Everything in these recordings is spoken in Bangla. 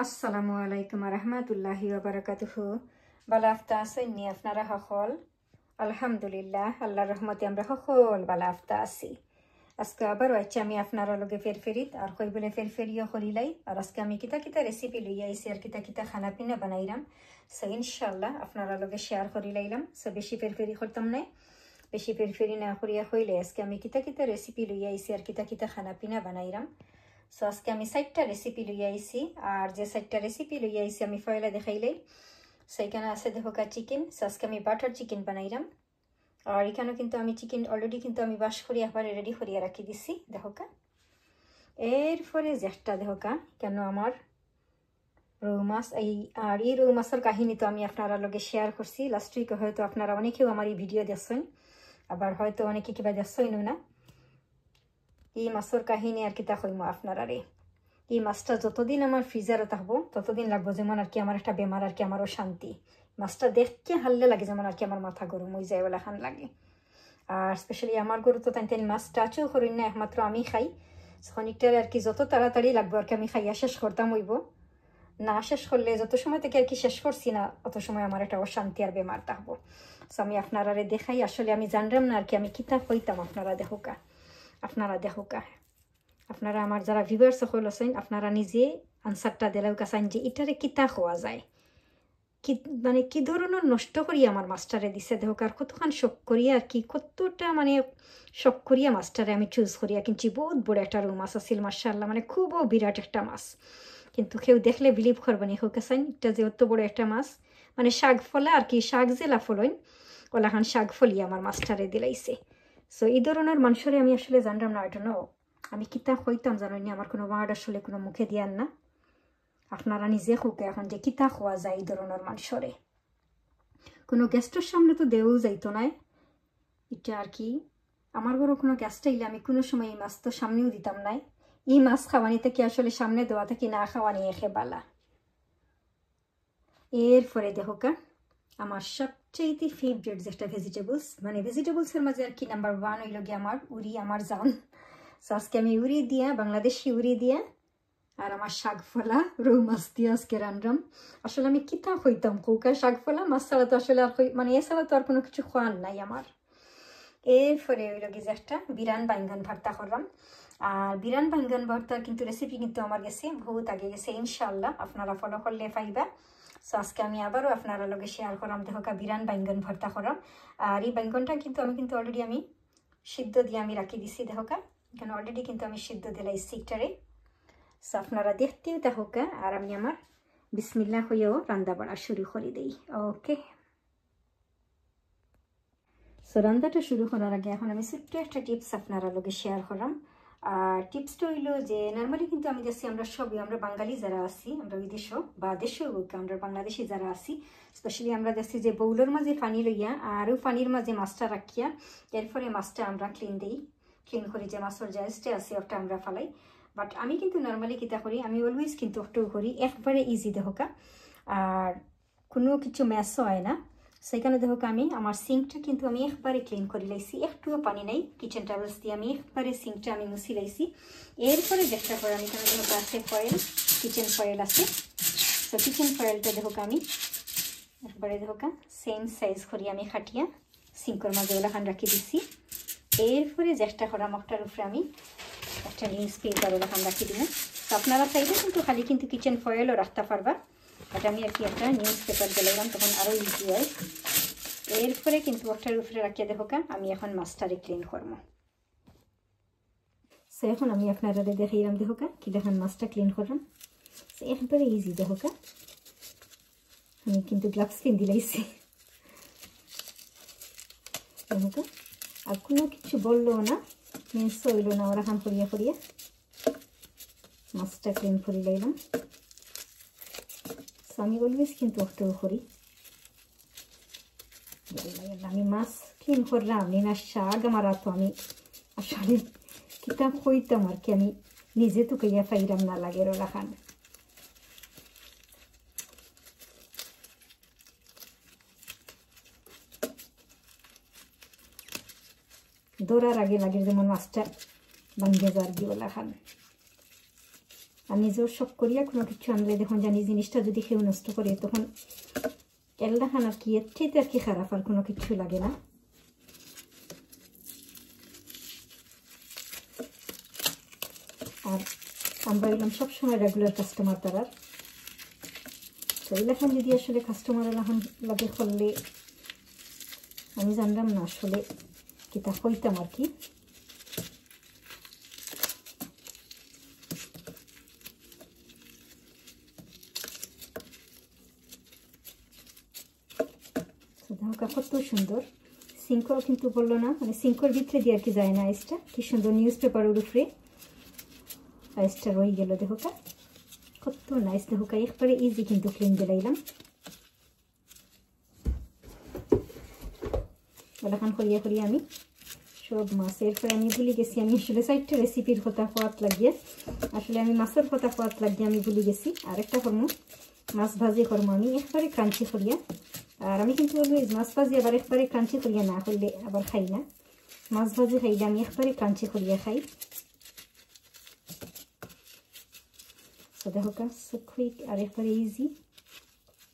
আসসালামু আলাইকুম রহমতুল্লাহি ওয়া বারাকাতুহু। বালা আফতা আছেননি আপনারা সকল? আলহামদুলিল্লাহ, আল্লাহর রহমতে আমরা সকল বালা আফতা আছি। আজকে আবার হচ্ছে আমি আপনারা লগে ফেরফেরিত আর কই বলে ফেরফেরিও করিলাই। আর আজকে আমি কিতা কিতা রেসিপি লইয়া আইছি আর কিতা কিতা খানা পিনা বানাইলাম, সো ইনশাল্লাহ আপনারা লগে শেয়ার করি লাইলাম। সো বেশি ফেরফেরি করতাম নাই, বেশি ফেরফেরি না করিয়া হইলে আজকে আমি কিতা কিতা রেসিপি লইয়া আইছি আর কিতা কিতা খানা পিনা বানাইলাম। সো আজকে আমি 4টা রেসিপি লইয়া আইছি, আর যে 4টা রেসিপি লইয়া আইছি আমি ফয়লা দেখাইলাই। সো এখানে আছে দেখোকা চিকেন। সো আজকে আমি বাটার চিকেন বানাইলাম। আর এখানেও কিন্তু আমি চিকেন অলরেডি কিন্তু আমি বাস করি আবার রেডি করিয়া রাখি দিছি দেখোকা। এরপরে যেটা দেখোকা কেন আমার রৌ মাছ, এই রৌ মাছের কাহিনী তো আমি আপনারা লগে শেয়ার করছি লাস্ট উইকে। হয়তো আপনারা অনেকেও আমার এই ভিডিও দেখছেন, আবার হয়তো অনেকে কিবা দেখছেন না। এই মাছের কাহিনী আর কিতা কইমো আপনারা রে। এই মাছটা যতদিন আমার ফ্রিজারে থাকবো ততদিন লাগবো যেমন আর কি আমার একটা বেমার আর কি আমারও শান্তি। মাছটা দেখতে হাললে লাগে যেমন আর কি আমার মাথা গরম হয়ে যায় বলে খান লাগে। আর স্পেশালি আমার গরু তো তাই মাছ টাচও করি না, একমাত্র আমি খাই। খনিকটার আর কি যত তাড়াতাড়ি লাগবো আর কি আমি খাইয়া শেষ করতাম হইব না। শেষ করলে যত সময় থেকে আর কি শেষ করছি না অত সময় আমার একটা অশান্তি আর বেমার থাকবো। সো আমি আপনারা দেখাই, আসলে আমি জানলাম না আর কি আমি কিতা হইতাম। আপনারা দেখোকা, আপনারা আমার যারা ভিউয়ার্স সকল আছেন আপনারা নিজে আনসারটা দিলেও কাছেন যে এটারে কিতা খাওয়া যায়, কি মানে কি ধরনের নষ্ট করিয়া আমার মাস্টারে দিছে দেখো। আর কতখান শখ করিয়া আর কি কতটা মানে শখ করিয়া মাস্টারে আমি চুজ করিয়া কিনছি। বহুত বড় একটা রৌ মাছ আছিল মাশাআল্লাহ, মানে খুবও বিরাট একটা মাছ। কিন্তু কেউ দেখলে বিলিভ করবেনি হোক কাছেন এটা যে অত বড় একটা মাছ। মানে শাক ফলা আর কি, শাক জেলা ফলইন ওলাখান শাক ফলিয়া আমার মাস্টারে দিলাইছে। সো এই ধরনের মানুষরে আমি আসলে জানলাম না, এটা নো আমি কিতা হইতাম জানি। আমার কোনো ওয়ার্ড আসলে কোনো মুখে দিয়ান না। আপনারা নিজে খুঁকে এখন যে কিতা খোয়া যায় এই ধরনের মানুষরে। কোনো গেস্টের সামনে তো দেও যাইতো নাই এটা আর কি। আমার ঘরে কোনো গেস্ট আইলে আমি কোনো সময় এই মাছ তো সামনেও দিতাম নাই। এই মাছ খাওয়ানি থেকে আসলে সামনে দেওয়া থেকে না খাওয়ানি এখে বালা। এরপরে দেখোকা আমার সবচেয়ে ফেভারিট যেটা ভেজিটেবলস, মানে ভেজিটেবলসের মাঝে আর কি নাম্বার 1 হইল গিয়ে আমার উড়ি, আমার জান। সো আজকে আমি উড়ি দিয়া, বাংলাদেশি উড়ি দিয়া আর আমার শাক ফলা রৌ মাছ দিয়ে আজকে রান্নাম। আসলে আমি কিতা হইতাম কৌকা, শাক ফলা মাছ ছাড়া তো আসলে আর মানে এছাড়া তো আর কোনো কিছু খাওয়ার নাই আমার। এরপরে ওই লগে যে একটা বিরান বাইঙ্গান ভর্তা করলাম। আর বিরান বাইঙ্গান ভর্তার কিন্তু রেসিপি কিন্তু আমার গেছে বহুত আগে গেছে, ইনশাল্লাহ আপনারা ফলো করলে পাইবা। সো আজকে আমি আবারও আপনারা লগে শেয়ার করলাম দেখোকা বিরান বাইঙ্গান ভর্তা করলাম। আর এই বাইঙ্গনটা কিন্তু আমি অলরেডি আমি সিদ্ধ দিয়ে আমি রাখি দিছি দেখোকা। এখানে অলরেডি কিন্তু আমি সিদ্ধ দিলাই সিকটারে। সো আপনারা দেখতেও দেখোকা আর আমি আমার বিসমিল্লাহ হইয়াও রান্না বাড়া শুরু করে দিই। ওকে, সো রান্নাটা শুরু করার আগে এখন আমি ছোট্ট একটা টিপস আপনারা লোকে শেয়ার করলাম। আর টিপসটা হইলো যে নর্মালি কিন্তু আমি দেখছি আমরা সবই, আমরা বাঙালি যারা আছি, আমরা বিদেশ বা দেশেও আমরা বাংলাদেশি যারা আছি, স্পেশালি আমরা দেখছি যে বউলের মাঝে পানি লইয়া আর পানির মাঝে মাছটা রাখিয়া এরপরে মাছটা আমরা ক্লিন করি, যে মাছের যে স্টে আছে ওটা আমরা ফালাই। বাট আমি কিন্তু নর্মালি কিতা করি, আমি অলওয়েজ কিন্তু একটু করি একবারে ইজি দেখোকা আর কোনো কিছু ম্যাসও হয় না। সেখানে দেখোকা আমি আমার সিঙ্কটা কিন্তু আমি একবারে ক্লিন করে লাইছি, একটুও পানি নেই। কিচেন টাওয়েলস দিয়ে আমি একবারে সিঙ্কটা আমি মুছি লাইছি। এরপরে যেটা করে আমি এখানে দেখোকা আছে ফয়েল, কিচেন ফয়েল আছে। তো কিচেন ফয়েলটা দেখোকা আমি একবারে দেখোকা সেম সাইজ করি আমি খাটিয়া সিঙ্কর মাঝে ওলাখান রাখি দিছি। এরপরে চেষ্টা করা মগটার উপরে আমি একটা নিউজ পেপার ওলাখান রাখি দিব। তো আপনারা চাইলে কিন্তু খালি কিন্তু কিচেন ফয়েলও রাখতে পারবা, বাট আমি আর কি একটা নিউজ পেপার দিলাম তখন আরও ইজি হয়। এরপরে কিন্তু ওটার উপরে রাখিয়া দেখোকা আমি এখন মাছটারে ক্লিন করবো। সো এখন আমি আপনারা দেখাইলাম দেখোকা কি দেখেন মাছটা ক্লিন করলাম। সো একবারে ইজি দেখোকা, আমি কিন্তু গ্লাভস পিন দিলাইছি দেখোকা। আর কোনো কিছু বললো না, মিন্স হইল না, ওরা খান করিয়া করিয়া মাছটা ক্লিন করে লাইলাম। সো আমি অলওয়েজ কিন্তু একটু করি। আমি মাছ ক্লিন করলাম না শাক আমার তো আমি আসলে কিতাব হইতাম আর কি, আমি নিজে তো কইয়া পাইরাম না লাগে ওরা খান। দৌড়ার আগে লাগে যেমন মাছটা ভাঙ্গে যার দিয়ে ওলা খান। আমি জোর সব করিয়া কোনো কিছু আনলে দেখুন জানি জিনিসটা যদি কেউ নষ্ট করে তখন কেল্লা খান আর কি এর চাইতে আর কি খারাপ আর কোনো কিছু লাগে না। আর আমরা এলাম সবসময় রেগুলার কাস্টমার তারার, তো এলাকান যদি আসলে কাস্টমার এলাকান লাগে করলে আমি জানলাম না আসলে কিতা হইতাম আর কি। কত সুন্দর সিঙ্কও কিন্তু বললো না, মানে সিঙ্কর ভিতরে দিয়ে আর কি যায় না আইসটা, কি সুন্দর নিউজ পেপারের উপরে আইসটা রয়ে গেল। দেখো কত নাইস, দেখো একবারে ইজি কিন্তু ক্লিন দিলাইলাম। এলাকান করিয়া করিয়া আমি সব মাছ, এরপরে আমি ভুলে গেছি আমি আসলে চারটা রেসিপির কথা খোয়াত লাগিয়ে, আসলে আমি মাছের কথা খোয়াত লাগিয়ে আমি ভুলে গেছি। আরেকটা করবো মাছ ভাজি করবো আমি একবারে ক্রাঞ্চি করিয়া। আর আমি কিন্তু অলওয়েজ মাছ ভাজি আবার একবারে ক্রাঞ্চি করিয়া না করলে আবার খাই না, মাছ ভাজি খাইলে আমি একবারে ক্রাঞ্চি করিয়া খাই। তো দেখো সো কুইক আর একবারে ইজি।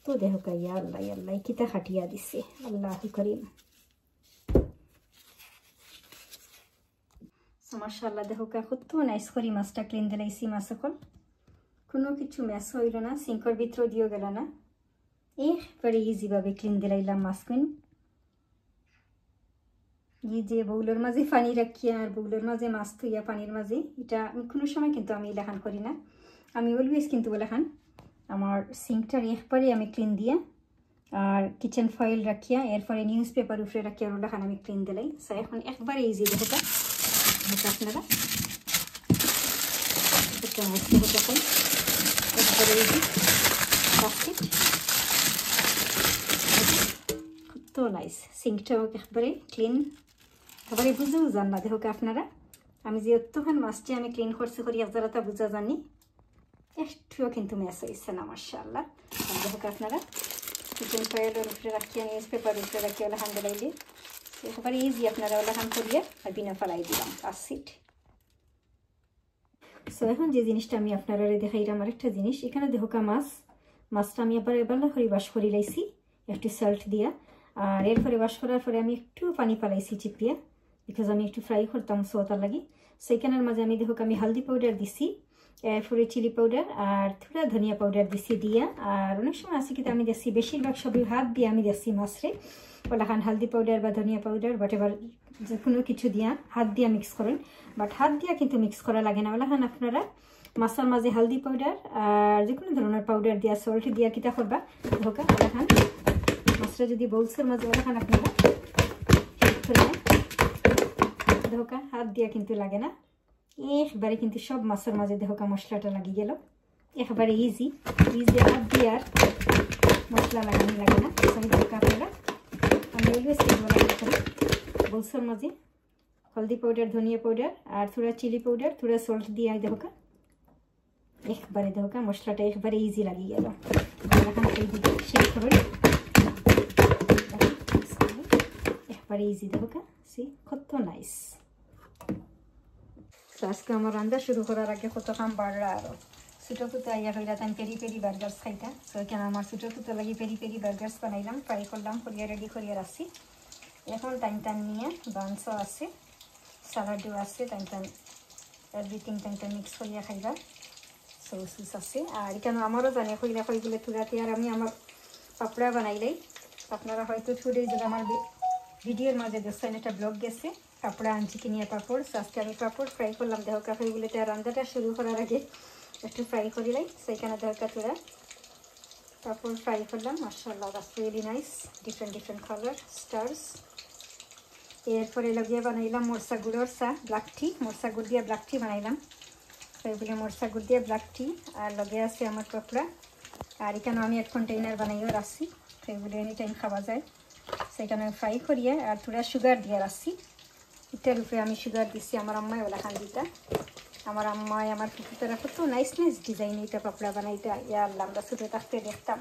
তো দেখো ইয়া আল্লাহ আল্লাহ কিতা খাটিয়া দিছে, আল্লাহ করিম। মাশাআল্লাহ দেখো কত নাইস করি মাছটা ক্লিন দিলাইছি, মাছ সকল কোনো কিছু ম্যাচ হইল না, সিঙ্কর ভিতরে দিও গেল না, একবারে ইজিভাবে ক্লিন দিলাইলাম মাছকুন। এই যে বউলের মাঝে পানি রাখিয়া আর বউলের মাঝে মাছ থইয়া পানির মাঝে, এটা আমি কোনো সময় কিন্তু আমি লেখান করি না, আমি অলওয়েজ কিন্তু লেখান আমার সিঙ্কটার একবারে আমি ক্লিন দিয়া আর কিচেন ফয়েল রাখিয়া এরপরে নিউজ পেপার উপরে রাখিয়া আর লেখান আমি ক্লিন দিলাই। সো এখন একবারে ইজি দেখো আপনারা একবারে ইজি বাস্কেট, কত নাইস সিঙ্কটাও একবারে ক্লিন, একেবারে বুঝেও যান না। দেখো আপনারা আমি যে অতখান মাছটি আমি ক্লিন করছি করি একজারাটা বুঝা জানি, একটুও কিন্তু ম্যাচ হয়েছে না মাশাআল্লাহ। দেখো আপনারা কিচেন ফয়েলের উপরে রাখিয়া নিউজ পেপার উপরে রাখিয়া ওলা হান দিলাইলে একেবারে ইজি, আপনারা ওলা হান করিয়া আর বিনা ফেলাই দিলাম 5 সিট। সো এখন যে জিনিসটা আমি আপনারা দেখাইলাম আরেকটা জিনিস, এখানে দেখো মাছটা আমি আবার এবার করে ওয়াশ করে লাইছি একটু সল্ট দিয়া, আর এরপরে ওয়াশ করার পরে আমি একটু পানি পালাইছি চিপিয়া, বিকজ আমি একটু ফ্রাই করতাম সোতার লাগি। সেইখানের মাঝে আমি দেখো আমি হালদি পাউডার দিছি, এরপরে চিলি পাউডার আর থোড়া ধনিয়া পাউডার দিছি দিয়া, আর অনেক সময় আছে কিন্তু আমি দেখছি বেশিরভাগ সবই হাত দিয়ে আমি দেখছি মাছরে ওলাখান হালদি পাউডার বা ধনিয়া পাউডার বাট এবার যে কোনো কিছু দিয়া হাত দিয়া মিক্স করেন, বাট হাত দিয়া কিন্তু মিক্স করা লাগে না। ওলাখান আপনারা মাছের মাঝে হালদি পাউডার আর যে কোনো ধরনের পাউডার দিয়া সল্ট দিয়া কিতা করবা ধোকা ওলাখান মাছটা যদি বলসের মাঝে ওলাখান আপনারা ধোকা হাত দিয়া কিন্তু লাগে না, একবারে কিন্তু সব মাছের মাঝে ধোকা মশলাটা লাগিয়ে গেল, একবারে ইজি হাত দিয়ে আর মশলা লাগানো লাগে না। ধোকা আপনারা আমি বলসের মাঝে হলদি পাউডার ধনিয়া পাউডার আর থোড়া চিলি পাউডার থোড়া সল্ট দিয়ে ধোকা একবারে ধোকা মশলাটা একবারে ইজি লাগিয়ে গেল। এখন শেষ করুন একবারে ইজি ধোকা, সি কত নাইস। আজকে আমার রান্না শুরু করার আগে কত কাম বাড়লা, আরো ছোটো কুতো আইয়া হইলা তাই পেরি পেরি বার্গার্স খাইতা। তো এখানে আমার ছোটো কুতো লাগি পেরি পেরি বার্গার্স বানাইলাম, ফ্রাই করলাম, করিয়া রেডি করিয়া রাখছি। এখন টাইম নিয়ে বান্সও আছে, সালাডও আছে, টাইম এভরিথিং টাইম মিক্স করিয়া খাইবা, সৌসুস আছে। আর এখানে আমারও জানে কইলা কইগুলো তুরাতে আর আমি আমার পাপড়া বানাইলাই, আপনারা হয়তো ছুটে যদি আমার ভিডিওর মাঝে দেখছেন একটা ব্লগ গেছে পাপড়া আনছি কিনিয়া পাপড়। আজকে আমি পাপড় ফ্রাই করলাম, দেহ কাপড়গুলোতে রান্নাটা শুরু করার আগে একটু ফ্রাই করিলাই, সেইখানে দেহ কাতুরা পাপড় ফ্রাই করলাম। মাশাআল্লাহ that's really nice, different colour stars. এরপরে লাগিয়ে বানাইলাম মরসা গুড়ের চা, ব্ল্যাক টি, মরসা গুড় দিয়ে ব্ল্যাক টি বানাইলাম। সেইগুলো মরসা গুড় দিয়ে ব্ল্যাক টি আর লগে আছে আমার পাপড়া। আর এখানে আমি এক কন্টেইনার বানাইও রাখছি, সেইগুলো এনি টাইম খাওয়া যায়। সেইখানে ফ্রাই করিয়ে আর থোড়া সুগার দিয়ে রাখছি, এটার উপরে আমি সুগার দিচ্ছি। আমার আম্মায় ওলা খান দিতা, আমার আম্মায় আমার পুকুরটা কত নাইস ডিজাইন এটা পাপড়া বানাইটা। ইয়া আল্লাহ আমরা ছোটো থাকতে দেখতাম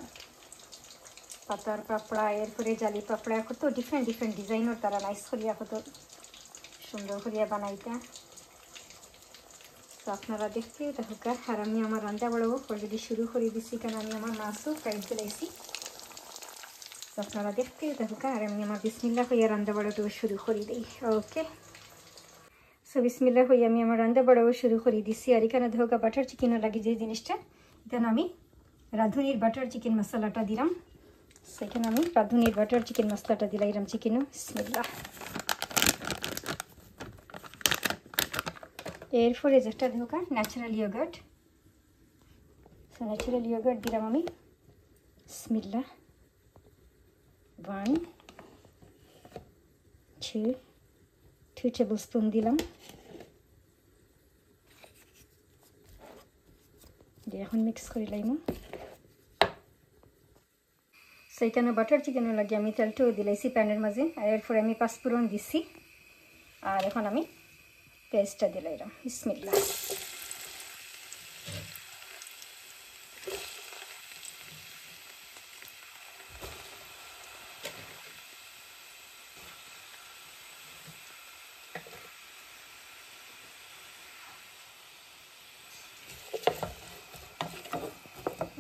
পাতার পাপড়া, এরপরে জালি পাপড়া, কত ডিফারেন্ট ডিজাইনের তারা নাইস করিয়া কত সুন্দর করিয়া বানাইতা। তো আপনারা দেখতে থাকুকা আর আমি আমার রান্না বাড়াবো অলরেডি শুরু করে দিচ্ছি কারণ আমি আমার মাছও ফ্রাই দিলাইছি তো আপনারা দেখতে থাকুকা আর আমি আমার বিসমিল্লাহ হইয়া রান্না বাড়াতে শুরু করে দিই ওকে সো বিসমিল্লাহ হইয়া আমি আমার রান্না বাড়াবো শুরু করে দিচ্ছি আর এখানে দেখুকা বাটার চিকেনও লাগে যে জিনিসটা এখানে আমি রাঁধুনির বাটার চিকেন মশলাটা দিলাম সেখানে আমি রাঁধুনির বাটার চিকেন মশলাটা দিলাম চিকেনও বিসমিল্লাহ এরপরে যেটা দেখুকা natural yogurt so natural yogurt দিলাম আমি বিসমিল্লাহ 1 2 টেবিলস্পুন দিলাম দিয়ে এখন মিক্স করে লাইম সেইখানে বাটার চিকেনও লাগে আমি তেলটাও দিলাইছি প্যানের মাঝে আর এরপরে আমি পাঁচফোড়ন দিছি আর এখন আমি পেস্টটা দিলাইলাম বিসমিল্লাহ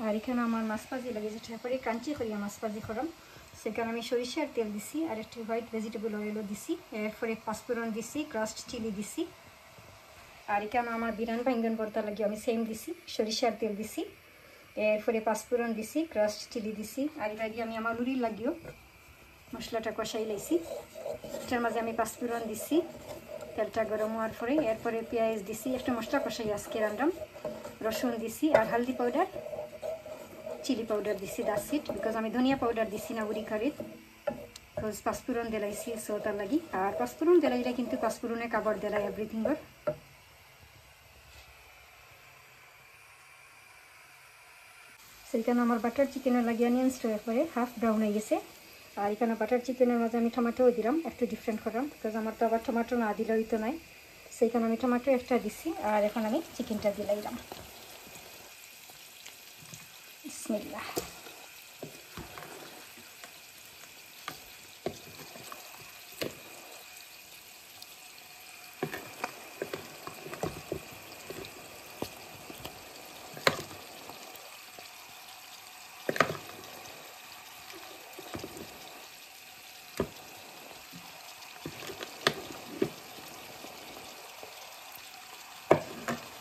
আর এখানে আমার মাছ ভাজি লাগে যেটা করে কাঞ্চি করিয়া মাছ ভাজি করাম সেখানে আমি সরিষার তেল দিছি আর একটু হোয়াইট ভেজিটেবল অয়েলও দিছি এরপরে পাঁচফোড়ন দিছি ক্রাস্ট চিলি দিছি আর এখানে আমার বিরান বাইঙ্গন ভর্তা লাগে আমি সেম দিছি সরিষার তেল দিছি এরপরে পাঁচফোড়ন দিছি ক্রাস্ট চিলি দিছি আর এটা দিয়ে আমি আমার উড়ি লাগিও মশলাটা কষাই লাইছি এটার মাঝে আমি পাঁচফোড়ন দিছি তেলটা গরম হওয়ার পরে এরপরে পেঁয়াজ দিছি একটা মশলা কষাই আজকে রান্নাম রসুন দিছি আর হলদি পাউডার চিলি পাউডার দিছি দ্যাটস ইট বিকজ আমি ধনিয়া পাউডার দিছি না উড়ি কারিত বিকজ পাঁচফোড়ন দিলাইছি সো তার লাগি আর পাঁচফোড়ন দিলাইলে কিন্তু পাঁচফোড়নে কাবার দিলাই এভরিথিং ওর সেইখানে আমার বাটার চিকেনের লাগে অনিয়ন্স হয়ে হাফ ব্রাউন হয়ে গেছে আর এখানে বাটার চিকেনের মাঝে আমি টমেটোও দিলাম একটু ডিফারেন্ট করলাম বিকজ আমার তো আবার টমেটো না দিলেই তো নাই সেইখানে আমি টমেটো একটা দিছি আর এখন আমি চিকেনটা দিলাইলাম বিসমিল্লাহ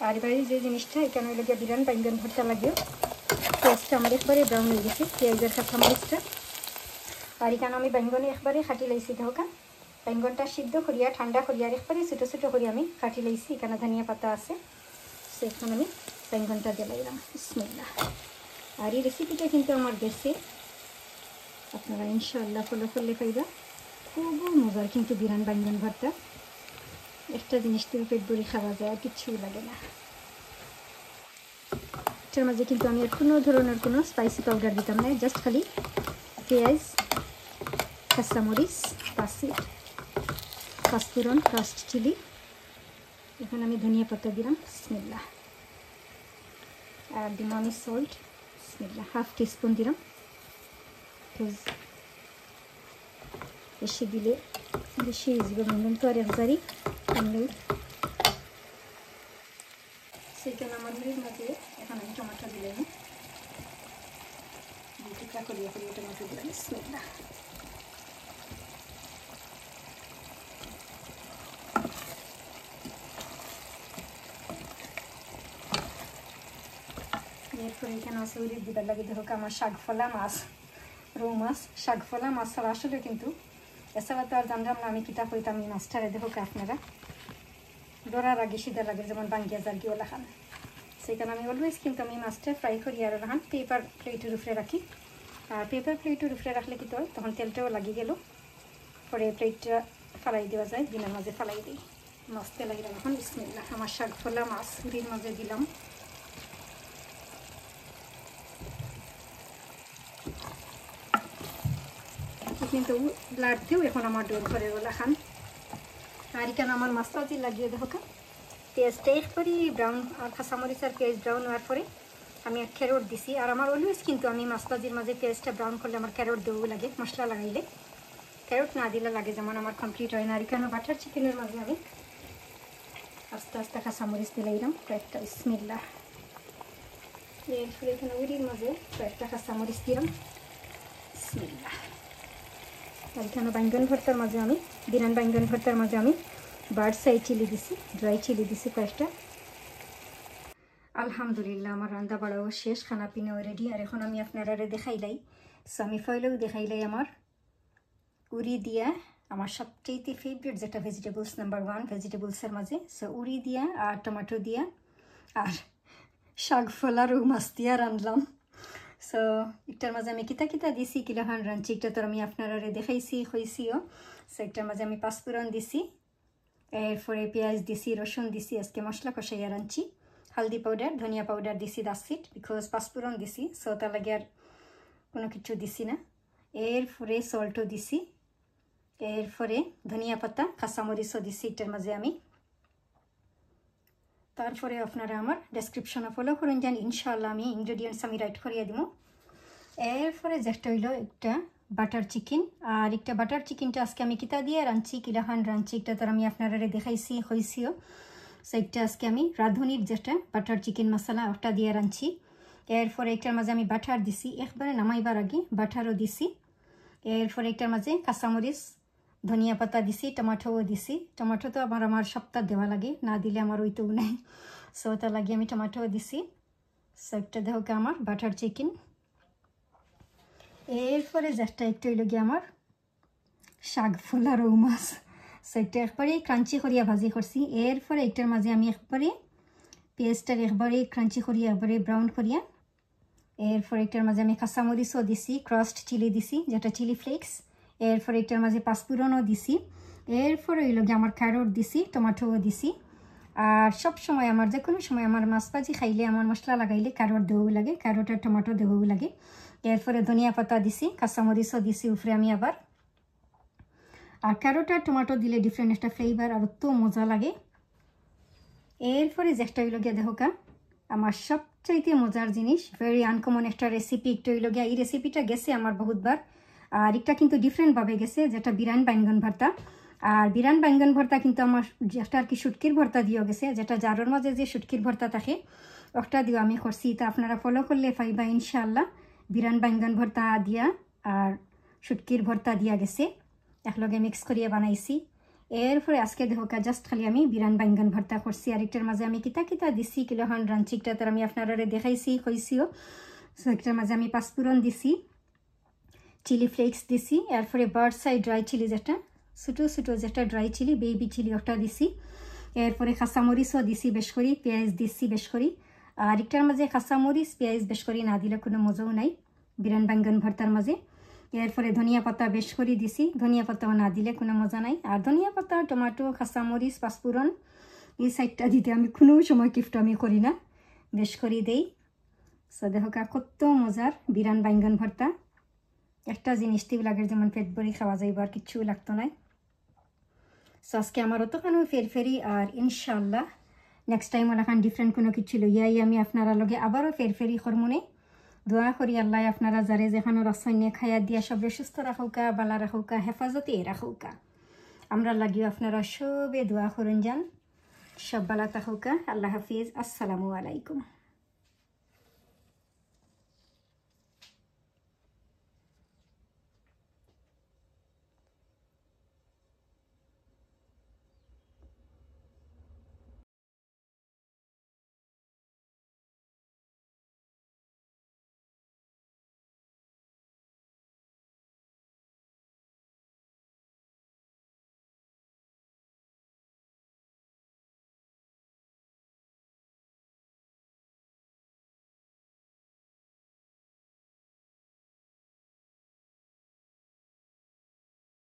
আর এবারে যে জিনিসটা এখানে লাগে বিরান বাইঙ্গন ভর্তা লাগিও পেঁয়াজটা আমার একবারে ব্রাউন হয়ে গেছে পেঁয়াজের কাঁচামরিচটা আর এখানে আমি বাইঙ্গনে একবারে খাটি লাইছি হোকা বাইঙ্গনটা সিদ্ধ করিয়া ঠান্ডা করিয়া আর একবারে ছোটো ছোটো করে আমি খাটি লাইছি এখানে ধনিয়া পাতা আছে সেখানে আমি বাইঙ্গনটা দিলাইলাম বিসমিল্লাহ আর এই রেসিপিটা কিন্তু আমার দেশে আপনারা ইনশাআল্লাহ ফলো করলে পাইবা খুব মজার কিন্তু বিরান বাইঙ্গন ভর্তা একটা জিনিস থেকে পেট ভরে খাওয়া যায় আর কিচ্ছু লাগে না এটার মাঝে কিন্তু আমি আর কোনো ধরনের কোনো স্পাইসি পাউডার দিতাম না জাস্ট খালি পেঁয়াজ কাঁচামরিচ পাঁচফোড়ন ক্রাস্ট চিলি এখন আমি ধনিয়া পাতা দিলাম বিসমিল্লাহ আর দিলাম আমি সল্ট বিসমিল্লাহ হাফ টিস্পুন দিলাম বেশি দিলে বেশি জীবন তো আর একবারই নেই সেখানে আমার মুড়ির মাঝে এখন আমি টমেটো দিলাম টুকরা করিয়া টমেটো দিলাম বিসমিল্লাহ এরপরে এখানে আছে উড়ির দিবার লাগে দেখো আমার শাকফলা মাছ রৌ মাছ শাকফলা মাছ ছাড়া আসলে কিন্তু এছাড়া তো আর জানলাম না আমি কিতা কইতাম এই মাছটারে দেখো আপনারা ডরার আগে সিধার আগে যেমন বাঙ্গিয়া জার্গি ওলা খান সেইখানে আমি অলওয়েজ কিন্তু আমি মাছটা ফ্রাই করি আর রাখান পেপার প্লেটের উপরে রাখি আর পেপার প্লেটের উপরে রাখলে কি হয় তখন তেলটাও লাগিয়ে গেল পরে প্লেটটা ফালাই দেওয়া যায় দিনের মাঝে ফালাই দিই মাছ তেল লাগিলাম এখন বিসমিল্লাহ আমার শাকফলা মাছ উড়ির মাঝে দিলাম কিন্তু ব্লাড দিও এখন আমার ডোর করে ওলা খান আর এখানে আমার মাছ ভাজি লাগিয়ে দেখো পেঁয়াজটা একবারই ব্রাউন আর কাঁচামরিচ আর পেঁয়াজ ব্রাউন হওয়ার পরে আমি এক ক্যারট দিছি আর আমার অলওয়েজ কিন্তু আমি মাছ ভাজির মাঝে পেঁয়াজটা ব্রাউন করলে আমার ক্যারট দেবো লাগে মশলা লাগাইলে ক্যারট না দিলে লাগে যেমন আমার কমপ্লিট হয় না আর এখানে বাটার চিকেনের মাঝে আমি আস্তে আস্তে কাঁচামরিচ দিলাম কয়েকটা, বিসমিল্লাহ। এরপরে এখানে উড়ির মাঝে কয়েকটা কাঁচামরিচ দিলাম, বিসমিল্লাহ। আর এখানে বাইঙ্গন ভর্তার মাঝে আমি বিরান বাইঙ্গন ভর্তার মাঝে আমি বার্ডস আই চিলি দিছি, ড্রাই চিলি দিছি কয়েকটা। আলহামদুলিল্লাহ আমার রান্না বাড়াও শেষ, খানা পিনাও রেডি। আর এখন আমি আপনারা দেখাইলাই, সো আমি ফয়লেও দেখাইলাই আমার উড়ি দিয়া আমার সবচেয়ে ফেভারিট যেটা ভেজিটেবলস নাম্বার 1 ভেজিটেবলসের মাঝে। সো উড়ি দিয়া আর টমেটো দিয়া আর শাক ফলা রৌ মাছ দিয়া রানলাম। সো একটার মাঝে আমি কিতা কিতা দিছি কিলাহান রাঁধছি একটা তো আমি আপনারা দেখাইছি হয়েছিও। সো একটার মাঝে আমি পাঁচফোড়ন দিছি, এরপরে পেঁয়াজ দিছি, রসুন দিছি, আজকে মশলা কষাইয়া রাঁধছি। হালদি পাউডার ধনিয়া পাউডার দিছি 10 ফিট, বিকজ পাঁচফোড়ন দিছি, সো তার লাগে আর কোনো কিছু দিছি না। এরপরে সল্টও দিছি, এরপরে ধনিয়া পাতা কাঁচামরিচও দিছি এটার মাঝে আমি। তারপরে আপনারা আমার ডেসক্রিপশনে ফলো করুন যান, ইনশাআল্লাহ আমি ইনগ্রেডিয়েন্টস আমি রাইট করিয়ে দিব। এরপরে যেটা হইলো একটা বাটার চিকেন, আর একটা বাটার চিকেনটা আজকে আমি কিতা দিয়ে রাঁধছি কিলাহান রাঁধছি একটা তো আমি আপনারা দেখাইছি হয়েছিও। সো একটা আজকে আমি রাঁধুনির যেটা বাটার চিকেন মশলা ওটা দিয়ে রাঁধছি। এরপরে একটার মাঝে আমি বাটার দিছি, একবারে নামাইবার আগে বাটারও দিছি। এরপরে একটার মাঝে কাঁচামরিচ ধনিয়া পাতা দিছি, টমেটোও দিছি। টমেটো তো আমার সপ্তাহ দেওয়া লাগে, না দিলে আমার ওইটাও নেই, সো তার লাগে আমি টমেটোও দিছি। সো একটা দেখো আমার বাটার চিকেন। এরপরে যেটা একটু হইল গিয়ে আমার শাক ফোলা রৌ মাছ, সো একটা একবারে ক্রাঞ্চি করিয়া ভাজি করছি। এরপরে একটার মাঝে আমি একবারে পেঁয়াজটার একবারে ক্রাঞ্চি করিয়া একবারে ব্রাউন করিয়া, এরপরে একটার মাঝে আমি কাঁচামরিচও দিছি, ক্রাস্ট চিলি দিছি যেটা চিলি ফ্লেক্স। এরপরে একটার মাঝে পাঁচফোড়নও দিছি। এরপরে হইল গিয়ে আমার ক্যারট দিছি, টমেটোও দিছি। আর সব সময় আমার যে কোনো সময় আমার মাছ ভাজি খাইলে আমার মশলা লাগাইলে ক্যারট দেওয়াও লাগে, ক্যারট আর টমেটো দেওয়াও লাগে। এরপরে ধনিয়া পাতা দিছি, কাঁচামরিচও দিছি উপরে আমি আবার। আর ক্যারট আর টমেটো দিলে ডিফারেন্ট একটা ফ্লেভার আর তো মজা লাগে। এরপরে যেটা হইল গিয়ে দেখোকা আমার সবচাইতে মজার জিনিস, ভেরি আনকমন একটা রেসিপি একটা হইল গিয়া, এই রেসিপিটা গেছে আমার বহুতবার, আর একটা কিন্তু ডিফারেন্টভাবে গেছে যেটা বিরান বাইঙ্গন ভর্তা। আর বিরান বাইঙ্গন ভর্তা কিন্তু আমার যেটা আর কি শুটকির ভর্তা দিয়েও গেছে, যেটা জারোর মাঝে যে শুটকির ভর্তা থাকে ওটা দিয়েও আমি করছি। তা আপনারা ফলো করলে পাইবা ইনশাআল্লাহ। বিরান বাইঙ্গন ভর্তা দিয়া আর শুটকির ভর্তা দিয়া গেছে, একলগে মিক্স করিয়া বানাইছি। এরপরে আজকে দেখো জাস্ট খালি আমি বিরান বাইঙ্গন ভর্তা করছি। আর একটার মাঝে আমি কিতা কিতা দিছি কিলোহান রাঞ্চিকটা তার আমি আপনারা দেখাইছি কইছিও। সো একটার মাঝে আমি পাঁচফোড়ন দিছি, চিলি ফ্লেক্স দিছি, এরপরে বার্ডস আই ড্রাই চিলি যেটা ছোটো ছোটো যেটা ড্রাই চিলি বেবি চিলি ওটা দিছি। এরপরে কাঁচামরিচও দিছি বেশ করি, পেঁয়াজ দিছি বেশ করি। আর একটার মাঝে কাঁচামরিচ পেঁয়াজ বেশ করি না দিলে কোনো মজাও নাই বিরান বাইঙ্গন ভর্তার মাঝে। এরপরে ধনিয়া পাতা বেশ করে দিছি, ধনিয়া পাতাও না দিলে কোনো মজা নাই। আর ধনিয়া পাতা টমেটো কাঁচামরিচ পাঁচফোড়ন এই সাইডটা দিতে আমি কোনো সময় কিফট আমি করি না, বেশ করে দেই। সো দেখো কত মজার বিরান বাইঙ্গন ভর্তা, একটা জিনিস টিপ লাগে যেমন পেট ভরি খাওয়া যাইব আর কিচ্ছু লাগতো না। সো আজকে আমার অতখানো ফেরফেরি, আর ইনশাল্লাহ নেক্সট টাইম ওলাখান ডিফারেন্ট কোনো কিছু লইয়াই আমি আপনারা লগে আবারও ফেরফেরি করমনে। দোয়া করি আল্লাহ আপনারা যারে যেখানে রসন্য খাইয়া দিয়া সবে সুস্থ রাখুকা, বালা রাখুকা, হেফাজতে রাখুকা। আমরা লাগিও আপনারা সবে দোয়া করুন যান, সব বালা থাকুকা। আল্লাহ হাফিজ, আসসালামু আলাইকুম।